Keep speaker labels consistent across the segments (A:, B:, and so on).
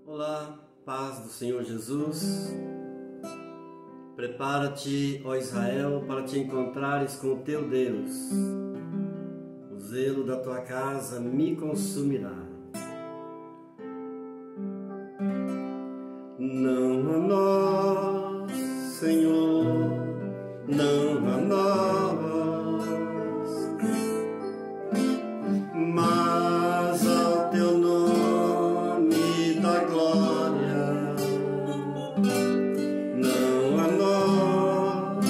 A: Olá, paz do Senhor Jesus. Prepara-te, ó Israel, para te encontrares com o teu Deus. O zelo da tua casa me consumirá. Não a nós, Senhor, não a nós, mas ao teu nome da glória. Não a nós,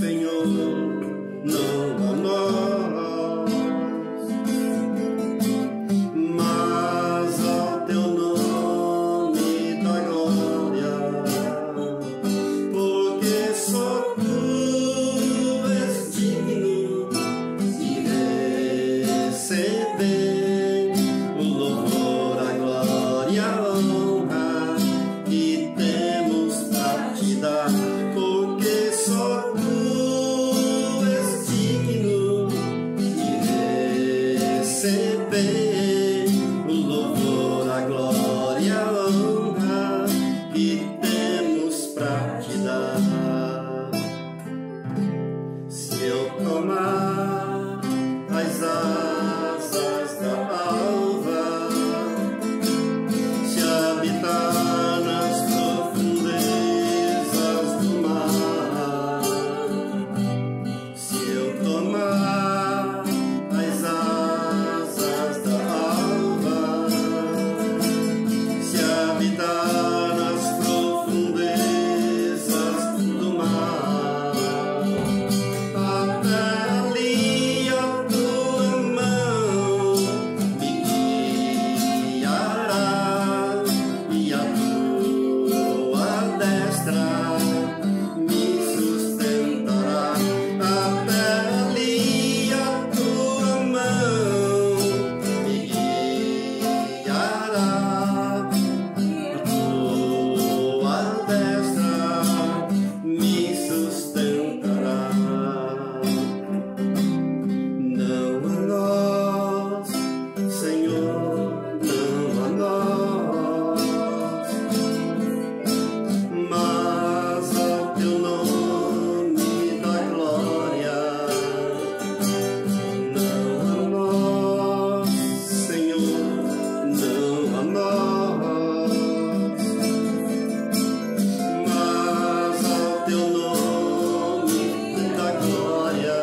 A: Senhor, não a nós, mas ao teu nome da glória, porque só tu és digno de receber o louvor, a glória, a honra que temos pra te dar, porque só tu és digno de receber o louvor, a glória, a honra que temos pra te dar. Se eu tomar as asas da alva, se habitar nas profundezas do mar, se eu tomar as asas da alva, se habitar nas profundezas do mar, até ali a tua mão me guiará e a tua destra me sustentará. Até ali a tua mão me guiará, a tua destra me sustentará. Não a nós, Senhor, não a nós, mas ao teu nome da glória. Não a nós, Senhor, não a nós, mas ao teu nome da glória,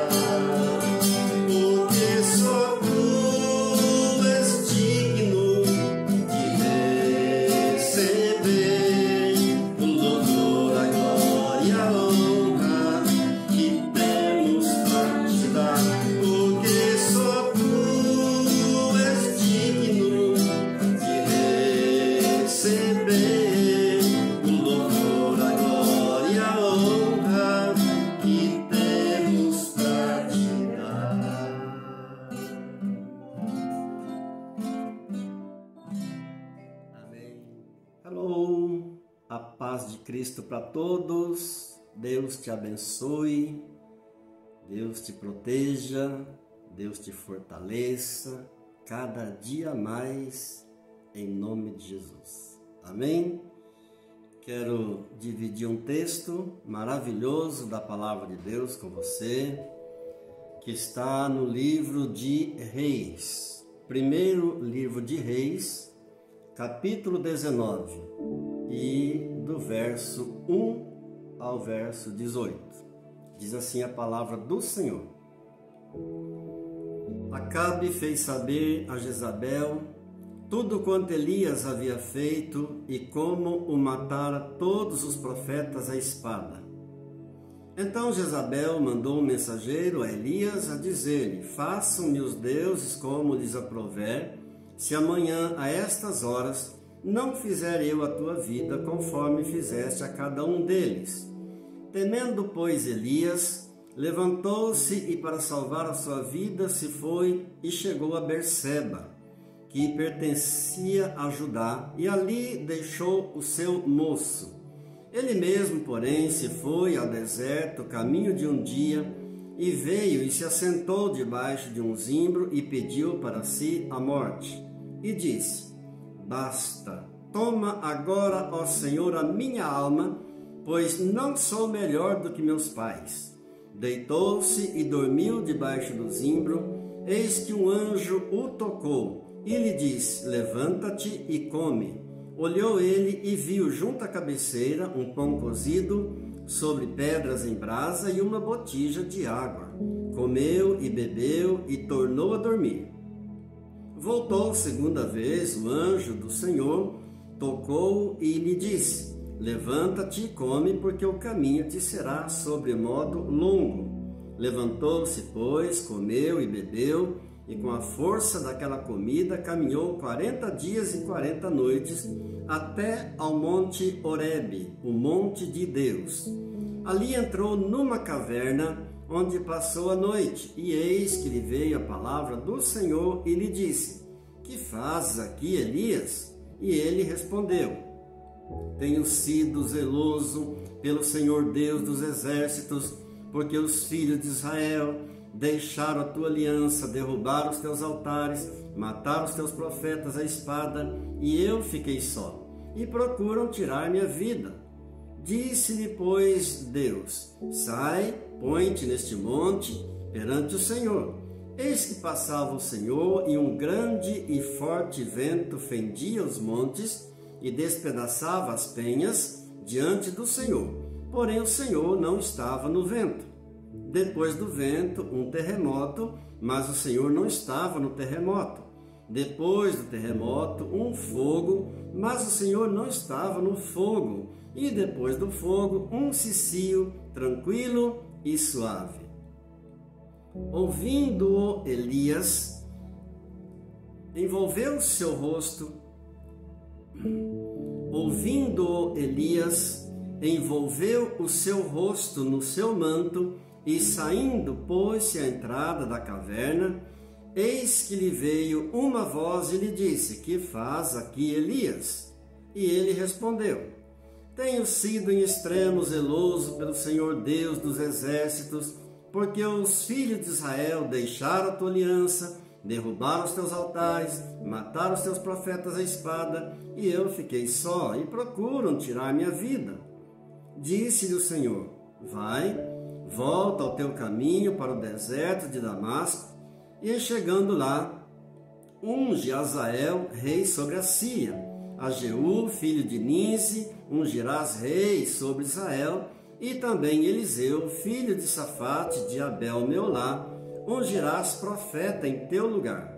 A: porque só tu és digno de receber o louvor, a glória, a honra que temos pra te dar, porque só tu és digno de receber o louvor, a glória, a honra que temos pra te dar. Amém. Alô, a paz de Cristo para todos. Deus te abençoe, Deus te proteja, Deus te fortaleça cada dia mais, em nome de Jesus. Amém? Quero dividir um texto maravilhoso da Palavra de Deus com você, que está no livro de Reis, primeiro livro de Reis, capítulo 19, e do verso 1 ao verso 18. Diz assim a palavra do Senhor: Acabe fez saber a Jezabel tudo quanto Elias havia feito e como o matara todos os profetas à espada. Então Jezabel mandou um mensageiro a Elias a dizer-lhe: Façam-me os deuses como lhes aprouver, se amanhã a estas horas não fizer eu a tua vida conforme fizeste a cada um deles. Temendo, pois, Elias, levantou-se e para salvar a sua vida se foi e chegou a Berseba, que pertencia a Judá, e ali deixou o seu moço. Ele mesmo, porém, se foi ao deserto, caminho de um dia, e veio e se assentou debaixo de um zimbro e pediu para si a morte. E disse: Basta, Toma agora, ó Senhor, a minha alma, pois não sou melhor do que meus pais. Deitou-se e dormiu debaixo do zimbro. Eis que um anjo o tocou e lhe disse: levanta-te e come. Olhou ele e viu junto à cabeceira um pão cozido sobre pedras em brasa e uma botija de água. Comeu e bebeu e tornou a dormir. Voltou segunda vez o anjo do Senhor, tocou e lhe disse: levanta-te e come, porque o caminho te será sobremodo longo. Levantou-se, pois, comeu e bebeu, e com a força daquela comida caminhou 40 dias e 40 noites, até ao monte Horebe, o monte de Deus. Ali entrou numa caverna, onde passou a noite, e eis que lhe veio a palavra do Senhor e lhe disse: que fazes aqui, Elias? E ele respondeu: tenho sido zeloso pelo Senhor Deus dos exércitos, porque os filhos de Israel deixaram a tua aliança, derrubaram os teus altares, mataram os teus profetas à espada, e eu fiquei só, e procuram tirar minha vida. Disse-lhe, pois, Deus: sai, põe-te neste monte perante o Senhor. Eis que passava o Senhor, e um grande e forte vento fendia os montes e despedaçava as penhas diante do Senhor. Porém o Senhor não estava no vento. Depois do vento, um terremoto, mas o Senhor não estava no terremoto. Depois do terremoto, um fogo, mas o Senhor não estava no fogo. E depois do fogo, um cicio tranquilo e suave. Ouvindo-o, Elias envolveu seu rosto. Ouvindo-o, Elias envolveu o seu rosto no seu manto e, saindo, pôs-se à entrada da caverna. Eis que lhe veio uma voz e lhe disse: que faz aqui, Elias? E ele respondeu: tenho sido em extremo zeloso pelo Senhor Deus dos exércitos, porque os filhos de Israel deixaram a tua aliança, derrubaram os teus altares, mataram os teus profetas à espada, e eu fiquei só, e procuram tirar minha vida. Disse-lhe o Senhor: vai, volta ao teu caminho para o deserto de Damasco, e chegando lá, unge Azael rei sobre a Síria. A Jeú, filho de Ninsi, ungirás rei sobre Israel, e também Eliseu, filho de Safate, de Abel-Meolá, ungirás profeta em teu lugar.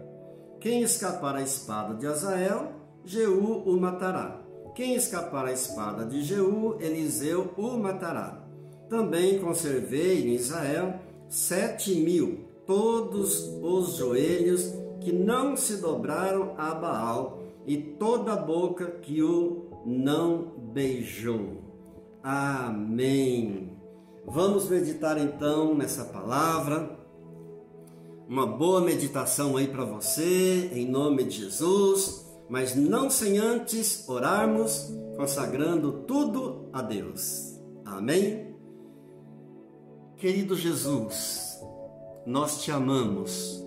A: Quem escapar à espada de Azael, Jeú o matará. Quem escapar à espada de Jeú, Eliseu o matará. Também conservei em Israel 7.000, todos os joelhos que não se dobraram a Baal, e toda a boca que o não beijou. Amém. Vamos meditar então nessa palavra. Uma boa meditação aí para você, em nome de Jesus, mas não sem antes orarmos, consagrando tudo a Deus. Amém? Querido Jesus, nós te amamos.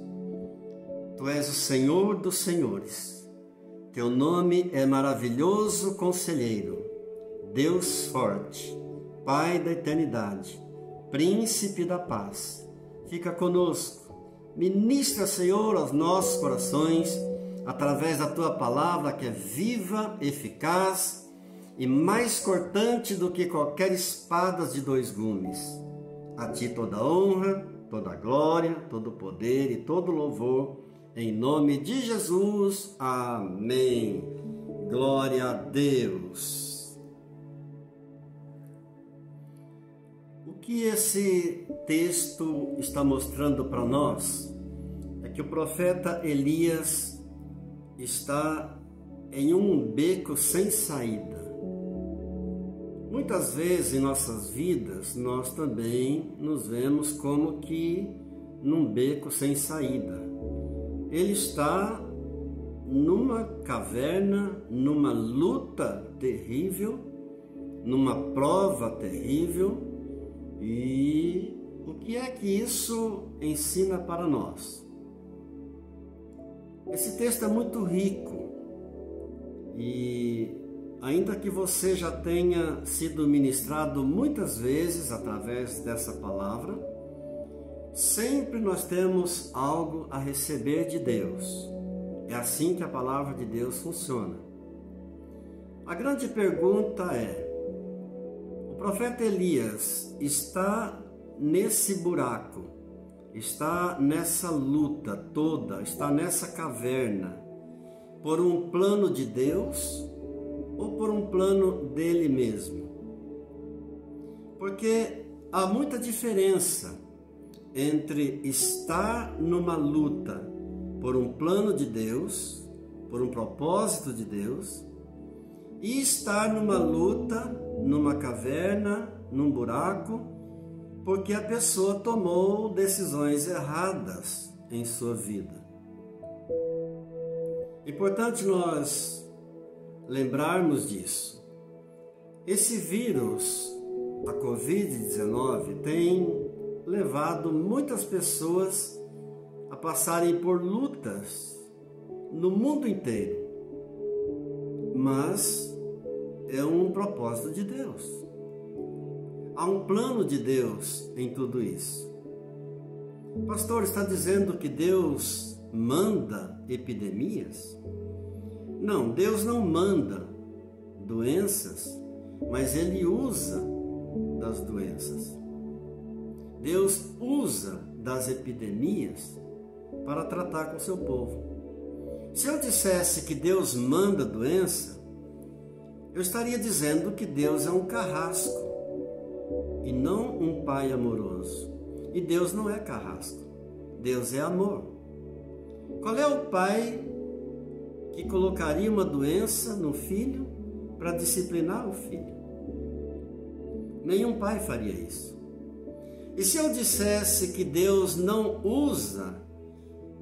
A: Tu és o Senhor dos senhores. Teu nome é maravilhoso conselheiro, Deus forte, Pai da eternidade, Príncipe da paz. Fica conosco, ministra, Senhor, aos nossos corações, através da Tua palavra que é viva, eficaz e mais cortante do que qualquer espada de 2 gumes. A Ti toda honra, toda glória, todo poder e todo louvor, em nome de Jesus, amém. Glória a Deus. O que esse texto está mostrando para nós é que o profeta Elias está em um beco sem saída. Muitas vezes em nossas vidas nós também nos vemos como que num beco sem saída. Ele está numa caverna, numa luta terrível, numa prova terrível. E o que é que isso ensina para nós? Esse texto é muito rico E ainda que você já tenha sido ministrado muitas vezes através dessa palavra, sempre nós temos algo a receber de Deus. É assim que a palavra de Deus funciona. A grande pergunta é: o profeta Elias está nesse buraco, está nessa luta toda, está nessa caverna, por um plano de Deus ou por um plano dele mesmo? Porque há muita diferença entre estar numa luta por um plano de Deus, por um propósito de Deus, e estar numa luta, numa caverna, num buraco, porque a pessoa tomou decisões erradas em sua vida. Importante nós lembrarmos disso. Esse vírus, a Covid-19, tem levado muitas pessoas a passarem por lutas no mundo inteiro. Mas é um propósito de Deus. Há um plano de Deus em tudo isso. O pastor está dizendo que Deus manda epidemias? Não, Deus não manda doenças, mas Ele usa das doenças. Deus usa das epidemias para tratar com o seu povo. Se eu dissesse que Deus manda doença, eu estaria dizendo que Deus é um carrasco e não um pai amoroso. E Deus não é carrasco, Deus é amor. Qual é o pai que colocaria uma doença no filho para disciplinar o filho? Nenhum pai faria isso. E se eu dissesse que Deus não usa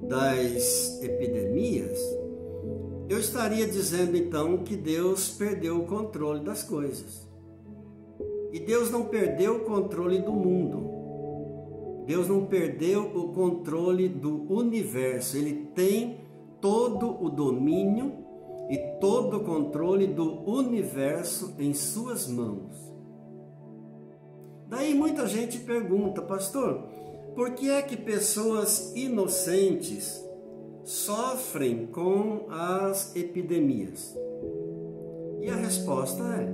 A: das epidemias, eu estaria dizendo então que Deus perdeu o controle das coisas. E Deus não perdeu o controle do mundo. Deus não perdeu o controle do universo. Ele tem todo o domínio e todo o controle do universo em suas mãos. Daí muita gente pergunta: pastor, por que é que pessoas inocentes sofrem com as epidemias? E a resposta é: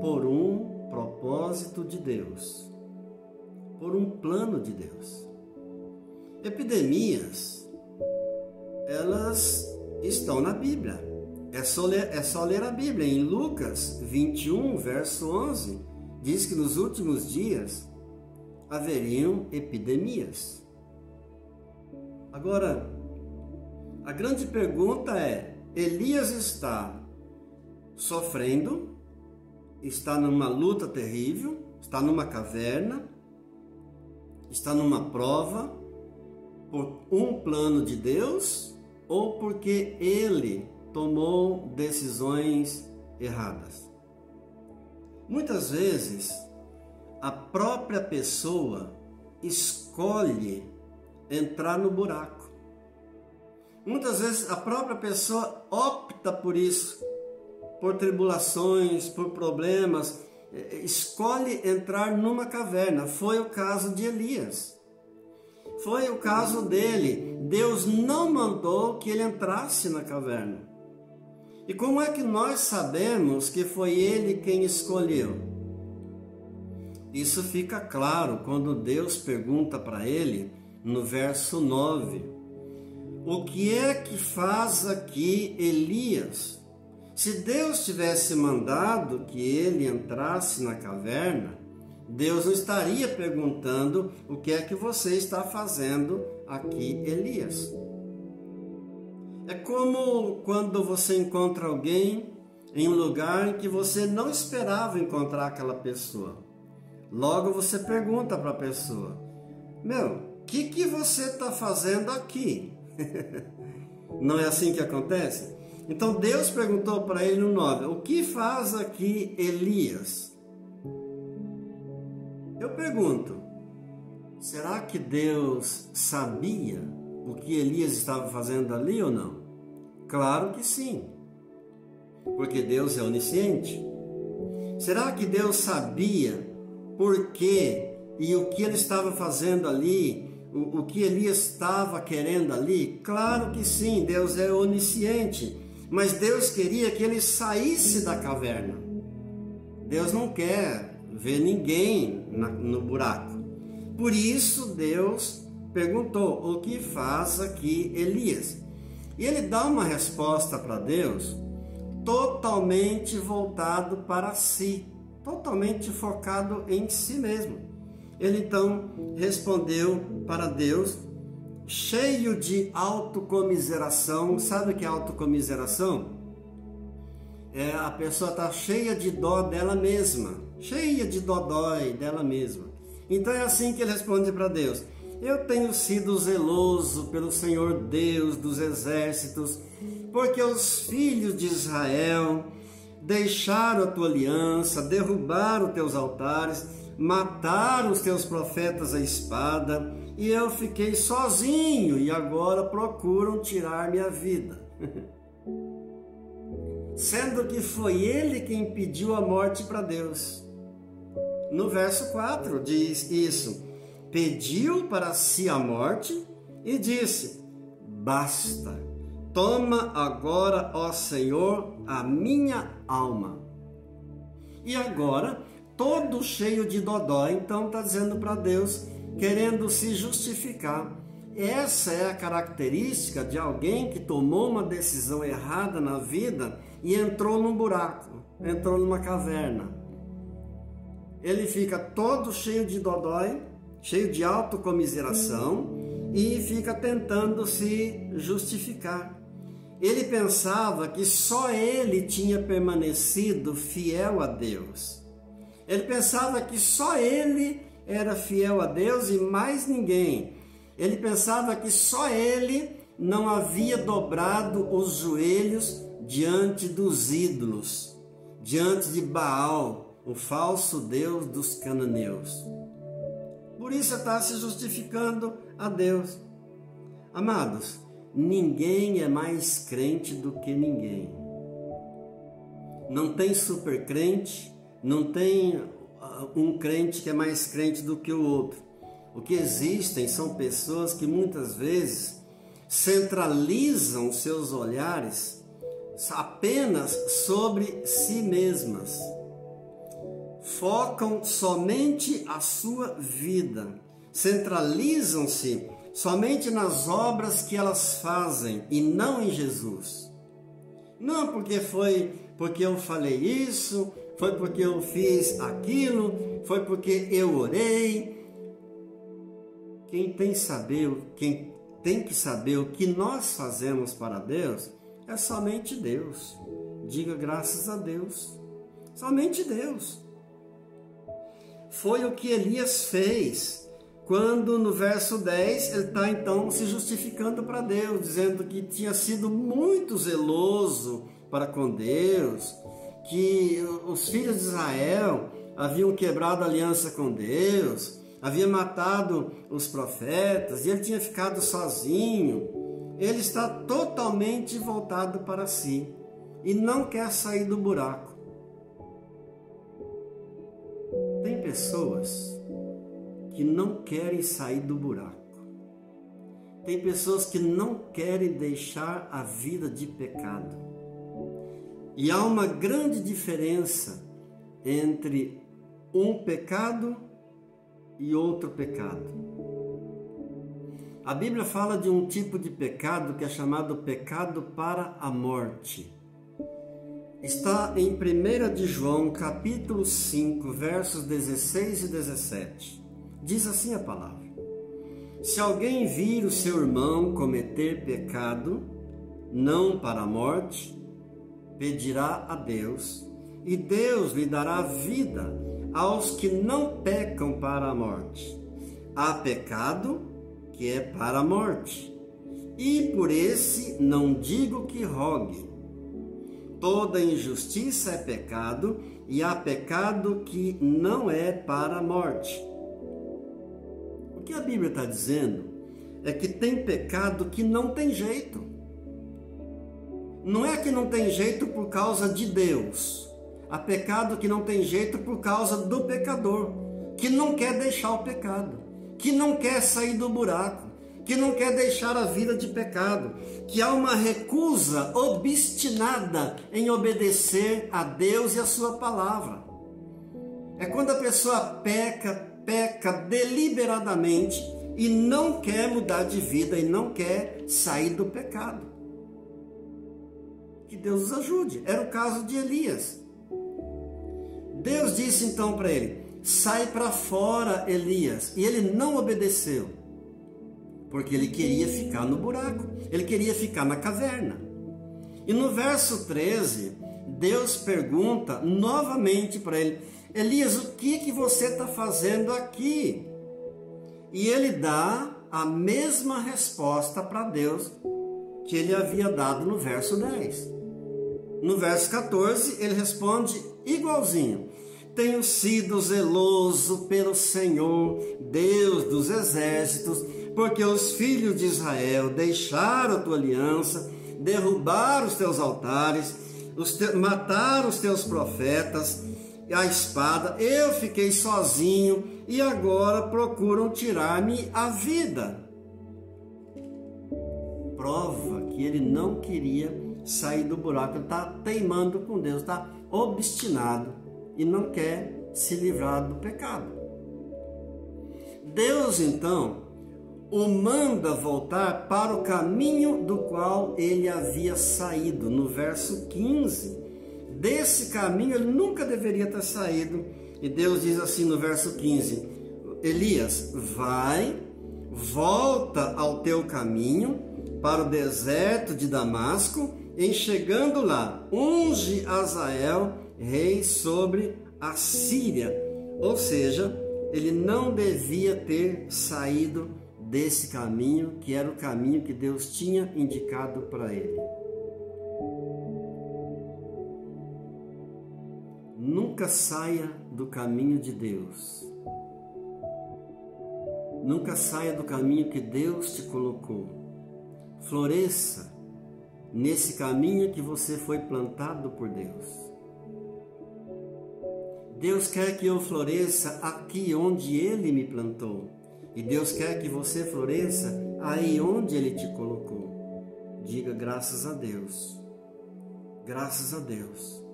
A: por um propósito de Deus, por um plano de Deus. Epidemias, elas estão na Bíblia. É só ler a Bíblia. Em Lucas 21, verso 11, diz que nos últimos dias haveriam epidemias. Agora, a grande pergunta é: Elias está sofrendo, está numa luta terrível, está numa caverna, está numa prova por um plano de Deus ou porque ele tomou decisões erradas? Muitas vezes, a própria pessoa escolhe entrar no buraco. Muitas vezes, a própria pessoa opta por isso, por tribulações, por problemas, escolhe entrar numa caverna. Foi o caso de Elias. Foi o caso dele. Deus não mandou que ele entrasse na caverna. E como é que nós sabemos que foi ele quem escolheu? Isso fica claro quando Deus pergunta para ele, no verso 9, o que é que faz aqui Elias? Se Deus tivesse mandado que ele entrasse na caverna, Deus não estaria perguntando o que é que você está fazendo aqui, Elias. É como quando você encontra alguém em um lugar em que você não esperava encontrar aquela pessoa. Logo você pergunta para a pessoa: o que você está fazendo aqui? Não é assim que acontece? Então Deus perguntou para ele no 9, o que faz aqui Elias? Eu pergunto, será que Deus sabia o que Elias estava fazendo ali ou não? Claro que sim. Porque Deus é onisciente. Será que Deus sabia por quê e o que ele estava fazendo ali, o que Elias estava querendo ali? Claro que sim, Deus é onisciente, mas Deus queria que ele saísse da caverna. Deus não quer ver ninguém no buraco. Por isso Deus perguntou: o que faz aqui Elias? E ele dá uma resposta para Deus totalmente voltado para si, totalmente focado em si mesmo. Ele então respondeu para Deus, cheio de autocomiseração. Sabe o que é autocomiseração? A pessoa está cheia de dó dela mesma, cheia de dodói dela mesma. Então é assim que ele responde para Deus: eu tenho sido zeloso pelo Senhor Deus dos exércitos, porque os filhos de Israel deixaram a tua aliança, derrubaram os teus altares, mataram os teus profetas à espada, e eu fiquei sozinho, e agora procuram tirar minha vida. Sendo que foi ele quem pediu a morte para Deus. No verso 4 diz isso: pediu para si a morte e disse: basta, toma agora, ó Senhor, a minha alma. E agora, todo cheio de dodó, então está dizendo para Deus, querendo se justificar. Essa é a característica de alguém que tomou uma decisão errada na vida e entrou num buraco, entrou numa caverna. Ele fica todo cheio de dodói, cheio de autocomiseração e fica tentando se justificar. Ele pensava que só ele tinha permanecido fiel a Deus. Ele pensava que só ele era fiel a Deus e mais ninguém. Ele pensava que só ele não havia dobrado os joelhos diante dos ídolos, diante de Baal, o falso deus dos cananeus. Por isso está se justificando a Deus. Amados, ninguém é mais crente do que ninguém. Não tem super crente, não tem um crente que é mais crente do que o outro. O que existem são pessoas que muitas vezes centralizam seus olhares apenas sobre si mesmas. Focam somente a sua vida. Centralizam-se somente nas obras que elas fazem e não em Jesus. Não porque eu falei isso, foi porque eu fiz aquilo, foi porque eu orei. Quem tem que saber o que nós fazemos para Deus é somente Deus. Diga graças a Deus. Somente Deus. Foi o que Elias fez, quando no verso 10 ele está então se justificando para Deus, dizendo que tinha sido muito zeloso para com Deus, que os filhos de Israel haviam quebrado a aliança com Deus, havia matado os profetas e ele tinha ficado sozinho. Ele está totalmente voltado para si e não quer sair do buraco. Tem pessoas que não querem sair do buraco. Tem pessoas que não querem deixar a vida de pecado. E há uma grande diferença entre um pecado e outro pecado. A Bíblia fala de um tipo de pecado que é chamado pecado para a morte. Está em 1 de João, capítulo 5, versos 16 e 17. Diz assim a palavra: se alguém vir o seu irmão cometer pecado, não para a morte, pedirá a Deus, e Deus lhe dará vida aos que não pecam para a morte. Há pecado que é para a morte, e por esse não digo que rogue. Toda injustiça é pecado, e há pecado que não é para a morte. O que a Bíblia está dizendo é que tem pecado que não tem jeito. Não é que não tem jeito por causa de Deus. Há pecado que não tem jeito por causa do pecador, que não quer deixar o pecado, que não quer sair do buraco, que não quer deixar a vida de pecado, que há uma recusa obstinada em obedecer a Deus e a sua palavra. É quando a pessoa peca deliberadamente e não quer mudar de vida e não quer sair do pecado. Que Deus os ajude. Era o caso de Elias. Deus disse então para ele: sai para fora, Elias. E ele não obedeceu, porque ele queria ficar no buraco, ele queria ficar na caverna. E no verso 13, Deus pergunta novamente para ele: Elias, o que você está fazendo aqui? E ele dá a mesma resposta para Deus que ele havia dado no verso 10. No verso 14, ele responde igualzinho: tenho sido zeloso pelo Senhor, Deus dos exércitos, porque os filhos de Israel deixaram a tua aliança, derrubaram os teus altares, mataram os teus profetas, a espada, eu fiquei sozinho e agora procuram tirar-me a vida. Prova que ele não queria sair do buraco, ele está teimando com Deus, está obstinado e não quer se livrar do pecado. Deus então o manda voltar para o caminho do qual ele havia saído. No verso 15, desse caminho ele nunca deveria ter saído, e Deus diz assim no verso 15: Elias, volta ao teu caminho para o deserto de Damasco, em chegando lá, unge Azael rei sobre a Síria. Ou seja, ele não devia ter saído desse caminho, que era o caminho que Deus tinha indicado para ele. Nunca saia do caminho de Deus. Nunca saia do caminho que Deus te colocou. Floresça nesse caminho que você foi plantado por Deus. Deus quer que eu floresça aqui onde Ele me plantou. E Deus quer que você floresça aí onde Ele te colocou. Diga graças a Deus. Graças a Deus.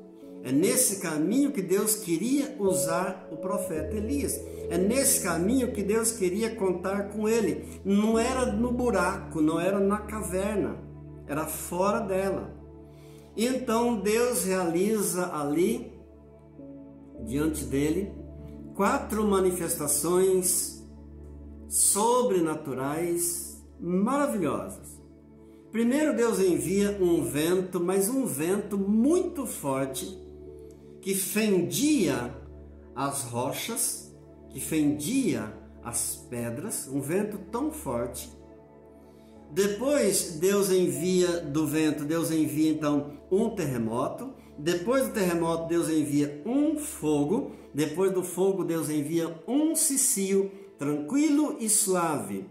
A: É nesse caminho que Deus queria usar o profeta Elias. É nesse caminho que Deus queria contar com ele. Não era no buraco, não era na caverna, era fora dela. E então Deus realiza ali, diante dele, 4 manifestações sobrenaturais maravilhosas. Primeiro, Deus envia um vento, mas um vento muito forte, que fendia as rochas, que fendia as pedras, um vento tão forte. Depois Deus envia do vento, Deus envia então um terremoto. Depois do terremoto Deus envia um fogo. Depois do fogo Deus envia um cicio tranquilo e suave.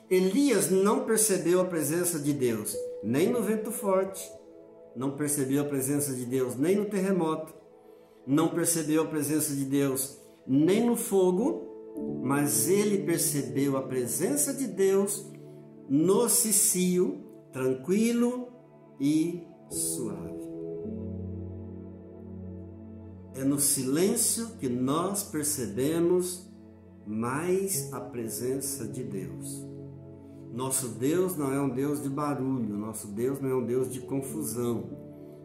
A: Elias não percebeu a presença de Deus, nem no vento forte, não percebeu a presença de Deus, nem no terremoto, não percebeu a presença de Deus, nem no fogo, mas ele percebeu a presença de Deus no cicio, tranquilo e suave. É no silêncio que nós percebemos mais a presença de Deus. Nosso Deus não é um Deus de barulho, nosso Deus não é um Deus de confusão,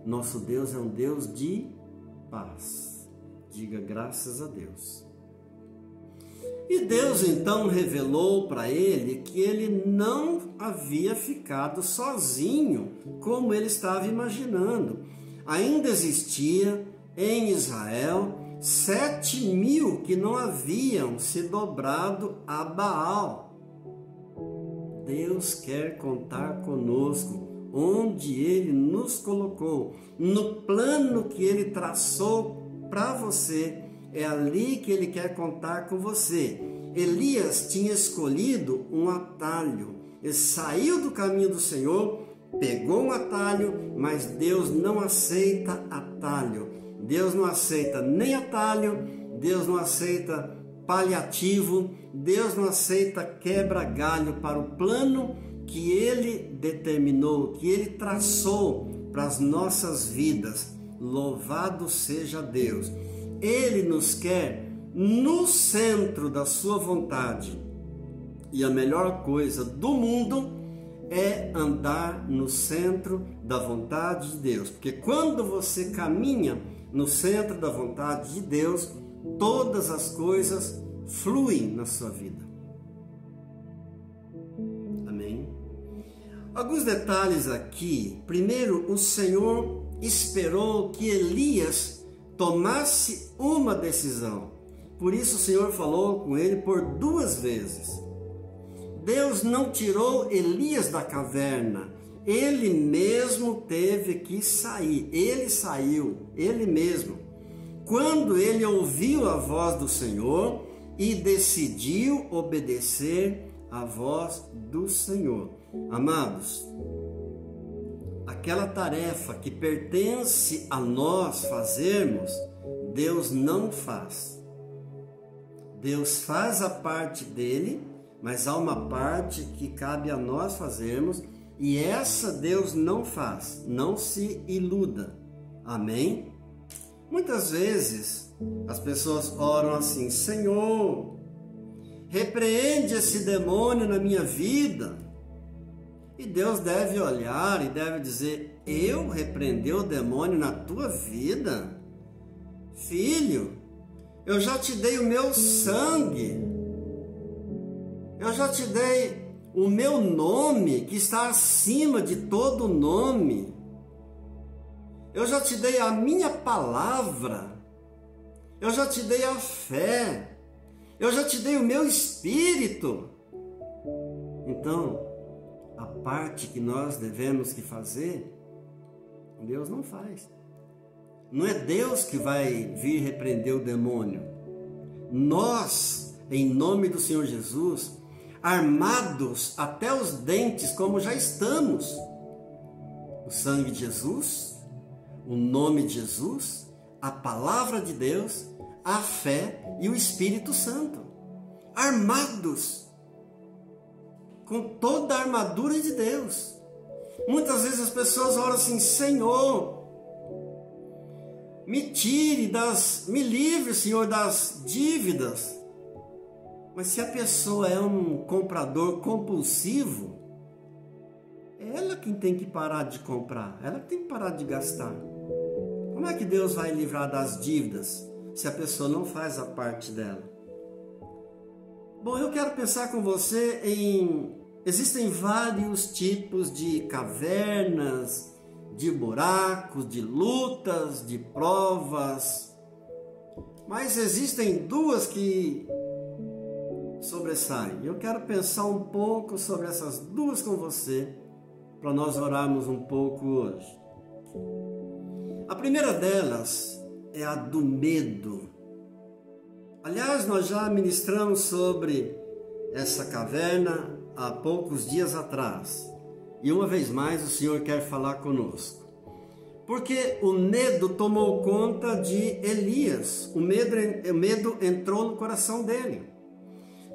A: nosso Deus é um Deus de paz. Diga graças a Deus. E Deus então revelou para ele que ele não havia ficado sozinho, como ele estava imaginando. Ainda existia em Israel 7.000 que não haviam se dobrado a Baal. Deus quer contar conosco onde Ele nos colocou, no plano que Ele traçou para você. É ali que Ele quer contar com você. Elias tinha escolhido um atalho. Ele saiu do caminho do Senhor pegou um atalho, mas Deus não aceita atalho. Deus não aceita nem atalho, Deus não aceita paliativo, Deus não aceita quebra-galho para o plano que Ele determinou, que Ele traçou para as nossas vidas. Louvado seja Deus! Ele nos quer no centro da sua vontade. E a melhor coisa do mundo é andar no centro da vontade de Deus. Porque quando você caminha no centro da vontade de Deus, todas as coisas fluem na sua vida. Amém? Alguns detalhes aqui. Primeiro, o Senhor esperou que Elias tomasse uma decisão. Por isso o Senhor falou com ele por 2 vezes. Deus não tirou Elias da caverna. Ele mesmo teve que sair. Ele saiu, ele mesmo. Quando ele ouviu a voz do Senhor e decidiu obedecer à voz do Senhor. Amados, aquela tarefa que pertence a nós fazermos, Deus não faz. Deus faz a parte dele, mas há uma parte que cabe a nós fazermos, e essa Deus não faz. Não se iluda. Amém? Muitas vezes as pessoas oram assim: Senhor, repreende esse demônio na minha vida. E Deus deve olhar e deve dizer: eu repreender o demônio na tua vida? Filho, eu já te dei o meu sangue. Eu já te dei o meu nome, que está acima de todo nome. Eu já te dei a minha palavra. Eu já te dei a fé. Eu já te dei o meu espírito. Então, a parte que nós devemos que fazer, Deus não faz. Não é Deus que vai vir repreender o demônio. Nós, em nome do Senhor Jesus, armados até os dentes, como já estamos, o sangue de Jesus, o nome de Jesus, a palavra de Deus, a fé e o Espírito Santo, armados com toda a armadura de Deus. Muitas vezes as pessoas oram assim: Senhor, me livre, Senhor, das dívidas. Mas se a pessoa é um comprador compulsivo, é ela quem tem que parar de comprar, ela tem que parar de gastar. Como é que Deus vai livrar das dívidas se a pessoa não faz a parte dela? Bom, eu quero pensar com você existem vários tipos de cavernas, de buracos, de lutas, de provas, mas existem 2 que sobressaem. Eu quero pensar um pouco sobre essas 2 com você, para nós orarmos um pouco hoje. A primeira delas é a do medo. Aliás, nós já ministramos sobre essa caverna há poucos dias atrás. E uma vez mais o Senhor quer falar conosco. Porque o medo tomou conta de Elias. O medo entrou no coração dele.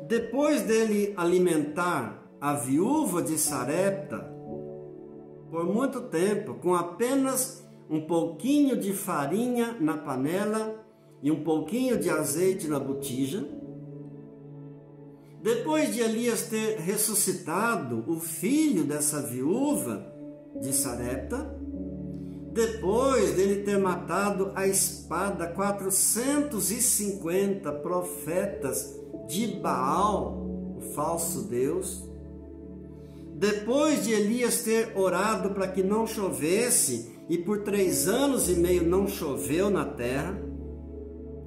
A: Depois dele alimentar a viúva de Sarepta por muito tempo, com apenas um pouquinho de farinha na panela e um pouquinho de azeite na botija, depois de Elias ter ressuscitado o filho dessa viúva de Sarepta, depois dele ter matado a espada 450 profetas de Baal, o falso Deus, depois de Elias ter orado para que não chovesse, e por 3 anos e meio não choveu na terra,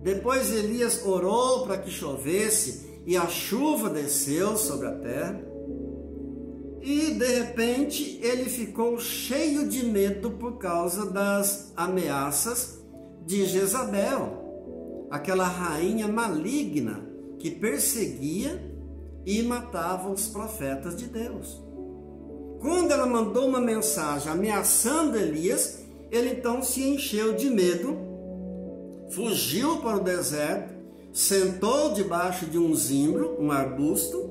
A: depois Elias orou para que chovesse, e a chuva desceu sobre a terra, e de repente ele ficou cheio de medo por causa das ameaças de Jezabel, aquela rainha maligna que perseguia e matava os profetas de Deus. Quando ela mandou uma mensagem ameaçando Elias, ele então se encheu de medo, fugiu para o deserto, sentou debaixo de um zimbro, um arbusto,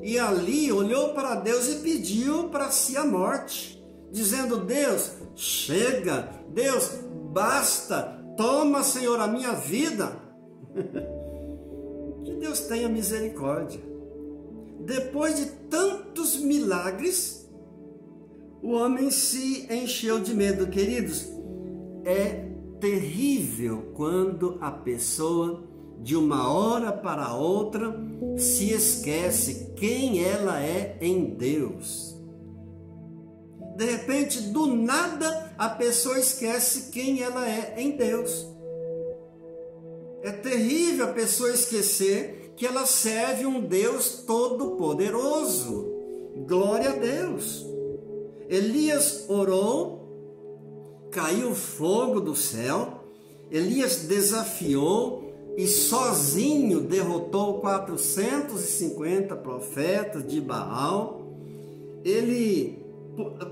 A: e ali olhou para Deus e pediu para si a morte, dizendo: Deus, chega, Deus, basta, toma, Senhor, a minha vida. Que Deus tenha misericórdia. Depois de tantos milagres, o homem se encheu de medo. Queridos, é terrível quando a pessoa, de uma hora para outra, se esquece quem ela é em Deus. De repente, do nada, a pessoa esquece quem ela é em Deus. É terrível a pessoa esquecer que ela serve um Deus todo-poderoso. Glória a Deus. Elias orou, caiu fogo do céu, Elias desafiou e sozinho derrotou 450 profetas de Baal. Ele,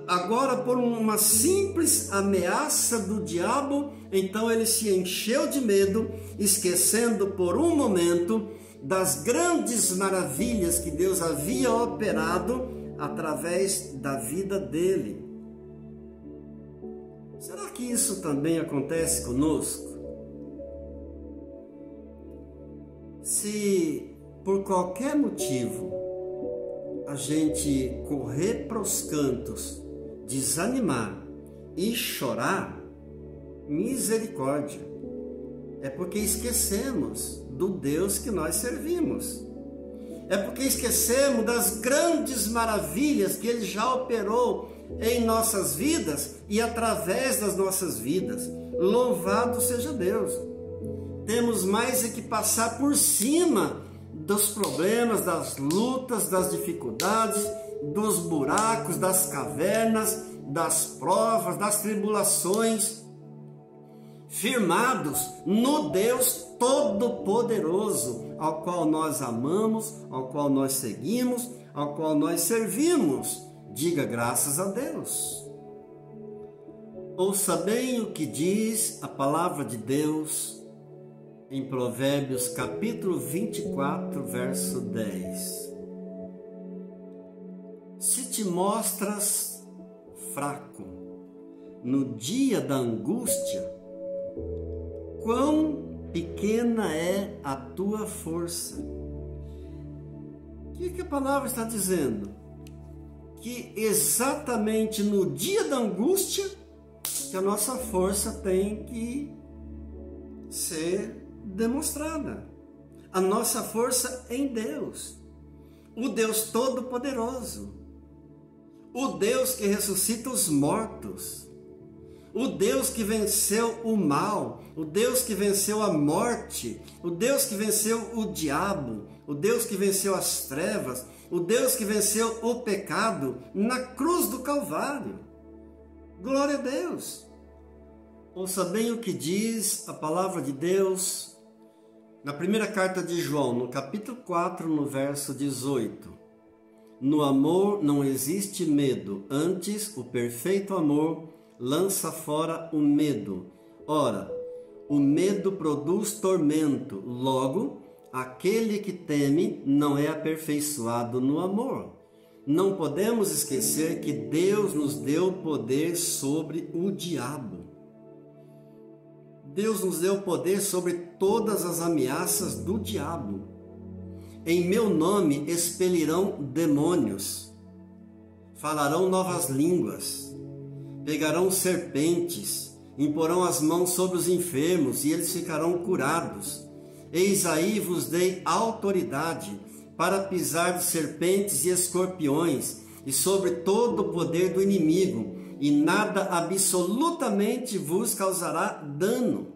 A: agora por uma simples ameaça do diabo, então ele se encheu de medo, esquecendo por um momento das grandes maravilhas que Deus havia operado através da vida dele. Será que isso também acontece conosco? Se por qualquer motivo a gente correr para os cantos, desanimar e chorar, misericórdia, é porque esquecemos do Deus que nós servimos. É porque esquecemos das grandes maravilhas que Ele já operou em nossas vidas e através das nossas vidas. Louvado seja Deus! Temos mais é que passar por cima dos problemas, das lutas, das dificuldades, dos buracos, das cavernas, das provas, das tribulações, firmados no Deus Todo-Poderoso, ao qual nós amamos, ao qual nós seguimos, ao qual nós servimos. Diga graças a Deus. Ouça bem o que diz a palavra de Deus em Provérbios capítulo 24, verso 10. Se te mostras fraco no dia da angústia, quão pequena é a tua força. O que a palavra está dizendo? Que exatamente no dia da angústia que a nossa força tem que ser demonstrada. A nossa força em Deus, o Deus Todo-Poderoso, o Deus que ressuscita os mortos, o Deus que venceu o mal, o Deus que venceu a morte, o Deus que venceu o diabo, o Deus que venceu as trevas, o Deus que venceu o pecado na cruz do Calvário. Glória a Deus! Ouça bem o que diz a palavra de Deus na primeira carta de João, no capítulo 4, no verso 18. No amor não existe medo, antes o perfeito amor lança fora o medo. Ora, o medo produz tormento, logo, aquele que teme não é aperfeiçoado no amor. Não podemos esquecer que Deus nos deu poder sobre o diabo. Deus nos deu poder sobre todas as ameaças do diabo. Em meu nome expelirão demônios, falarão novas línguas, pegarão serpentes, imporão as mãos sobre os enfermos e eles ficarão curados. Eis aí vos dei autoridade para pisar de serpentes e escorpiões e sobre todo o poder do inimigo, e nada absolutamente vos causará dano.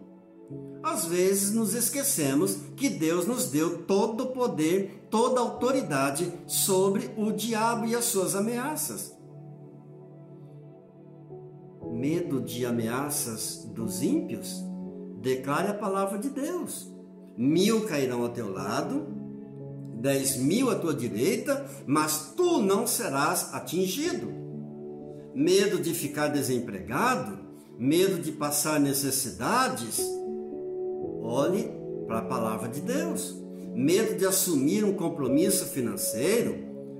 A: Às vezes nos esquecemos que Deus nos deu todo o poder, toda a autoridade sobre o diabo e as suas ameaças. Medo de ameaças dos ímpios? Declare a palavra de Deus. 1000 cairão ao teu lado, 10.000 à tua direita, mas tu não serás atingido. Medo de ficar desempregado, medo de passar necessidades, olhe para a palavra de Deus. Medo de assumir um compromisso financeiro,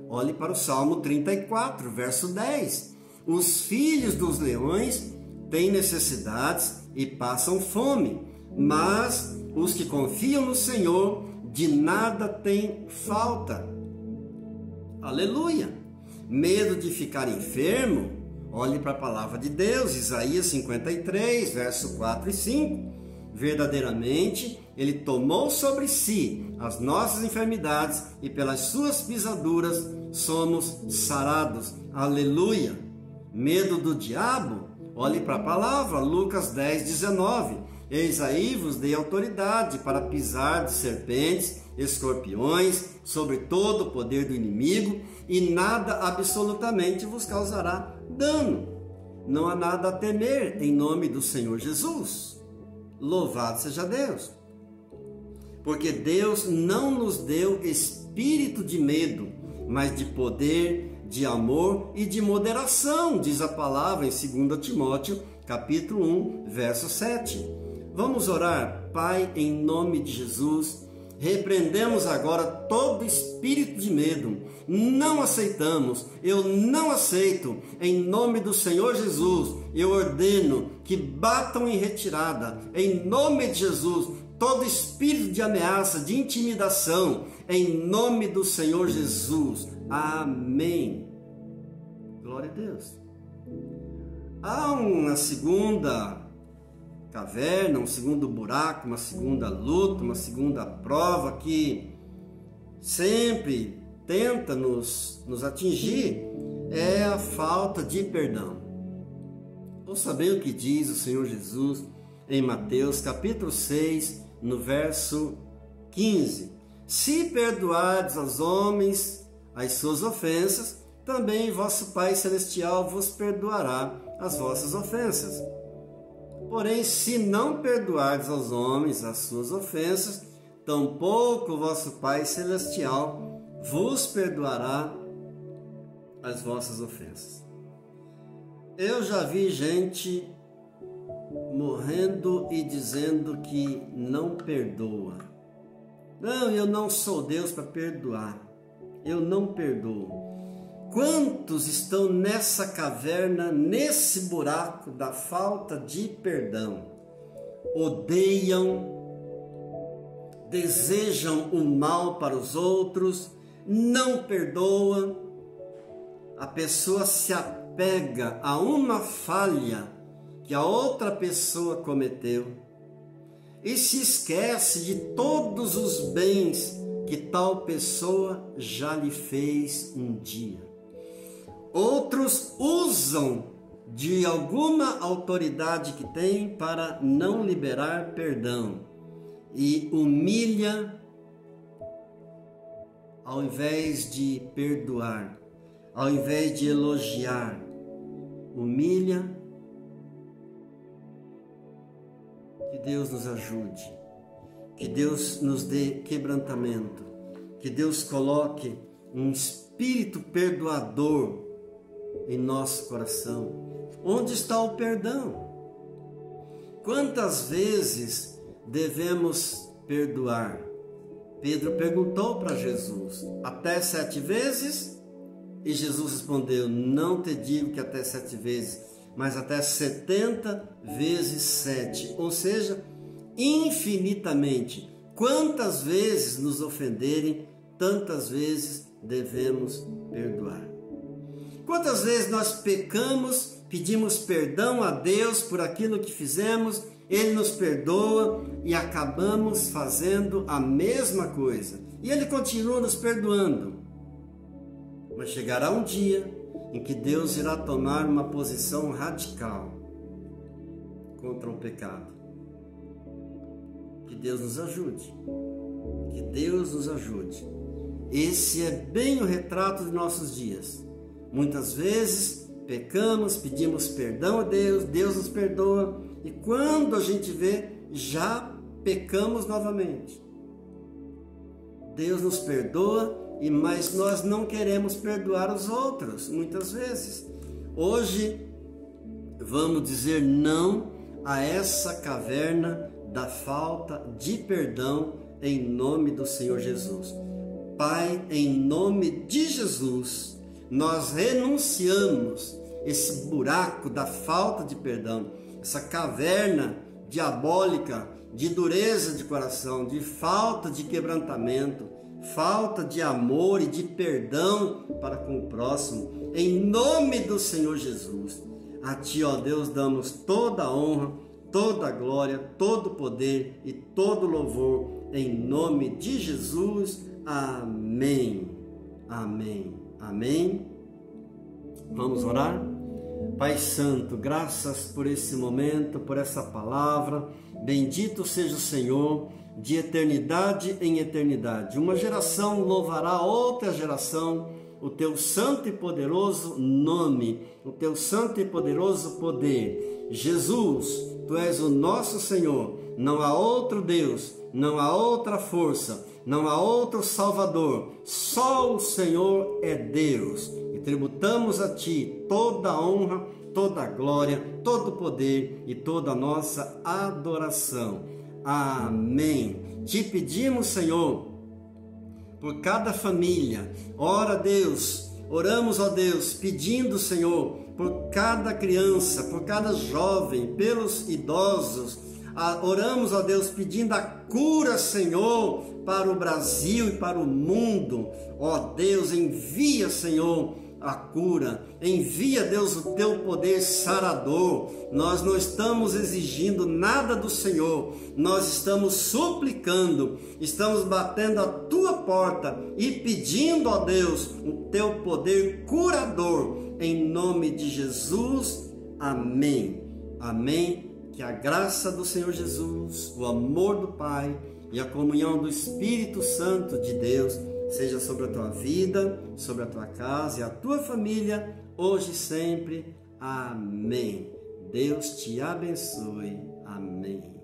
A: olhe para o Salmo 34, verso 10. Os filhos dos leões têm necessidades e passam fome, mas os que confiam no Senhor de nada têm falta. Aleluia! Medo de ficar enfermo, olhe para a palavra de Deus, Isaías 53, verso 4 e 5. Verdadeiramente, Ele tomou sobre si as nossas enfermidades e pelas suas pisaduras somos sarados. Aleluia! Medo do diabo, olhe para a palavra, Lucas 10, 19. Eis aí vos dei autoridade para pisar de serpentes, escorpiões, sobre todo o poder do inimigo, e nada absolutamente vos causará dano. Não há nada a temer em nome do Senhor Jesus. Louvado seja Deus. Porque Deus não nos deu espírito de medo, mas de poder, de amor e de moderação, diz a palavra em 2 Timóteo, capítulo 1, verso 7. Vamos orar. Pai, em nome de Jesus, repreendemos agora todo espírito de medo. Não aceitamos, eu não aceito. Em nome do Senhor Jesus, eu ordeno que batam em retirada. Em nome de Jesus, todo espírito de ameaça, de intimidação, em nome do Senhor Jesus. Amém. Glória a Deus. Há uma segunda caverna, um segundo buraco, uma segunda luta, uma segunda prova que sempre tenta nos atingir, é a falta de perdão. Ouça bem o que diz o Senhor Jesus em Mateus capítulo 6, no verso 15. Se perdoardes aos homens as suas ofensas, também vosso Pai Celestial vos perdoará as vossas ofensas. Porém, se não perdoardes aos homens as suas ofensas, tampouco vosso Pai Celestial vos perdoará as vossas ofensas. Eu já vi gente morrendo e dizendo que não perdoa. Não, eu não sou Deus para perdoar. Eu não perdoo. Quantos estão nessa caverna, nesse buraco da falta de perdão? Odeiam, desejam o mal para os outros, não perdoam. A pessoa se apega a uma falha que a outra pessoa cometeu e se esquece de todos os bens que tal pessoa já lhe fez um dia. Outros usam de alguma autoridade que tem para não liberar perdão e humilha ao invés de perdoar, ao invés de elogiar, humilha. Que Deus nos ajude, que Deus nos dê quebrantamento, que Deus coloque um espírito perdoador em nosso coração. Onde está o perdão? Quantas vezes devemos perdoar? Pedro perguntou para Jesus, até 7 vezes? E Jesus respondeu, não te digo que até 7 vezes, mas até 70 vezes 7, ou seja, infinitamente. Quantas vezes nos ofenderem, tantas vezes devemos perdoar. Quantas vezes nós pecamos, pedimos perdão a Deus por aquilo que fizemos, Ele nos perdoa e acabamos fazendo a mesma coisa. E Ele continua nos perdoando. Mas chegará um dia em que Deus irá tomar uma posição radical contra o pecado. Que Deus nos ajude. Que Deus nos ajude. Esse é bem o retrato de nossos dias. Muitas vezes pecamos, pedimos perdão a Deus, Deus nos perdoa, e quando a gente vê, já pecamos novamente. Deus nos perdoa, mas nós não queremos perdoar os outros, muitas vezes. Hoje, vamos dizer não a essa caverna da falta de perdão em nome do Senhor Jesus. Pai, em nome de Jesus, nós renunciamos esse buraco da falta de perdão, essa caverna diabólica de dureza de coração, de falta de quebrantamento, falta de amor e de perdão para com o próximo, em nome do Senhor Jesus. A Ti, ó Deus, damos toda a honra, toda a glória, todo o poder e todo o louvor, em nome de Jesus. Amém, amém, amém. Vamos orar? Pai Santo, graças por esse momento, por essa palavra. Bendito seja o Senhor, de eternidade em eternidade. Uma geração louvará outra geração o Teu santo e poderoso nome, o Teu santo e poderoso poder. Jesus, Tu és o nosso Senhor, não há outro Deus, não há outra força, não há outro Salvador, só o Senhor é Deus. E tributamos a Ti toda a honra, toda a glória, todo o poder e toda a nossa adoração. Amém. Te pedimos, Senhor, por cada família. Ora, Deus, oramos, ó Deus, pedindo, Senhor, por cada criança, por cada jovem, pelos idosos. Oramos, ó Deus, pedindo a cura, Senhor, para o Brasil e para o mundo. Ó Deus, envia, Senhor, a cura. Envia, Deus, o Teu poder sarador. Nós não estamos exigindo nada do Senhor. Nós estamos suplicando, estamos batendo a Tua porta e pedindo, ó Deus, o Teu poder curador. Em nome de Jesus. Amém. Amém. Que a graça do Senhor Jesus, o amor do Pai e a comunhão do Espírito Santo de Deus seja sobre a tua vida, sobre a tua casa e a tua família, hoje e sempre. Amém. Deus te abençoe. Amém.